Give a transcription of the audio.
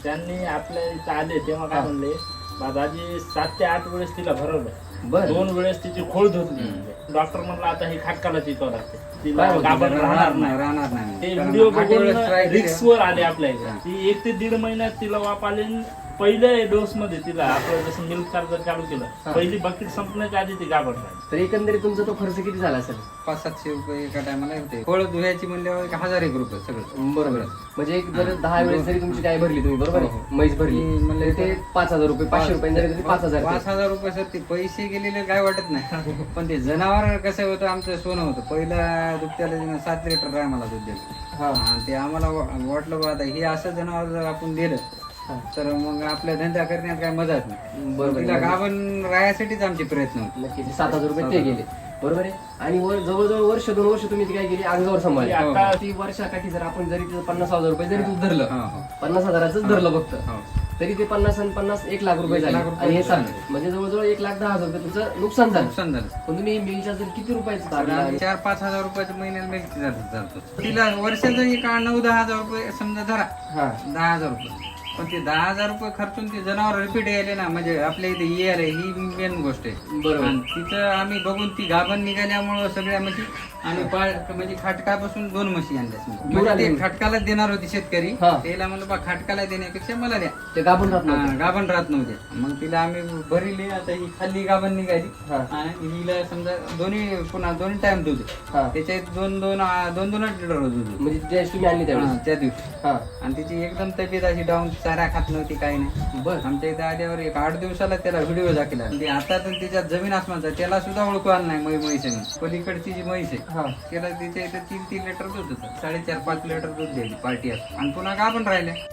त्यांनी आपल्या इथं आले तेव्हा काय म्हणले, दादाजी 7 ते 8 वेळेस तिला भरवलं, बरं 2 वेळेस तिची खोळ धुतली. डॉक्टर म्हणला आता हे खाटकाला चिकवावं लागते, तिला काय म्हणते? गाभण राहणार नाही. राहणार नाही. ते कारण व्हिडिओ 8 वेळेस try बघून केले. रिक्स वर आले आपल्या इथे. ती 1 ते 1.5 महिन्यात तिला वाप आले. पहिल्या डोस मध्ये तिला आपलं जसं मिल्क चार्जर चालू केलं, पहिली बकेट संपण्याच्या आधी ती गाभण राहिली. तर एकंदरीत तुमचा तो खर्च किती झाला असेल? 500-700 रुपये एका टायमाला होते. फळ धुयाची म्हणल्यावर 1000 रुपये सगळं. बरोबर. म्हणजे एक जर 10 वेळेस जरी तुमची काय भरली तुम्ही, बरोबर आहे, म्हैस भरली म्हणलं ते 5000 रुपये, 500 रुपये जरी 5000. 5000 रुपये सर ते पैसे गेलेले काय वाटत नाही. पण ते जनावर कसं होतं, आमचं सोनं होतं. पहिला दुभत्याला 7 लिटर आहे मला दूध दिलं. आणि ते आम्हाला वाटलं बा आता हे असं जनावर जर आपण दिलं तर मग आपल्या धंदा करण्यात काय मदत नाही. बरोबर. तिला गाभण राहण्यासाठीच आमचे प्रयत्न होते. नक्कीच 7000 रुपये ते गेले, बरोबर आहे. आणि जवळजवळ वर्ष 2 वर्ष तुम्ही ती काय केली, अंगावर सांभाळली. आता ती वर्षाकाठी जर आपण जरी 50,000 रुपये जरी दूध धरलं, 50,000च धरलं फक्त, तरी ते 50 आणि 50 1 लाख रुपये झाले. आणि हे सांग म्हणजे जवळजवळ 1,10,000 रुपये तुमचं नुकसान झालं. पण तुम्ही मिलच्या जर किती रुपयाचं 4-5 हजार रुपयाचं महिन्याला मिळते जातो. तिला वर्षाचं एक 9-10 हजार रुपये समजा धरा, 10,000 रुपये. पण ते 10,000 रुपये खर्चून ते जनावर रिपीट यायले ना, म्हणजे आपल्या इथे यायला ही मेन गोष्ट आहे. बरोबर. आणि तिथं आम्ही बघून ती गाभण निघाल्यामुळं सगळ्या म्हशी आणि म्हणजे खाटकापासून 2 म्हशी आणल्या. म्हणजे ते खाटकालाच देणार होती शेतकरी, त्याला म्हणलं बा खाटकाला देण्यापेक्षा मला द्या. ते गाभण राहत नव्हते. गाभण राहत नव्हते. मग तिला आम्ही भरली. आता ही खाल्ली गाभण निघाली आणि हिला समजा दोन्ही टाइम दूध त्याच्यात 2-2 लिटर दूध, म्हणजे त्या दिवशी तुम्ही आणली त्यावेळेस त्या दिवशी. आणि तिची एकदम तब्येत अशी डाऊन, चारा खात नव्हती, काही नाही. बरं. आमच्या इथे आल्यावर 8 दिवसाला त्याला व्हिडिओ दाखवला. आता तर तिच्यात जमीन आसमानचा, त्याला सुद्धा ओळखू आलं नाही. म्हैस पलीकडची जी म्हैस आहे त्याला तिच्या इथे 3-3 लिटर दूध होतं. 4.5-5 लिटर दूध द्यायची पार्टी असं. आणि पुन्हा गाभण राहिल्या.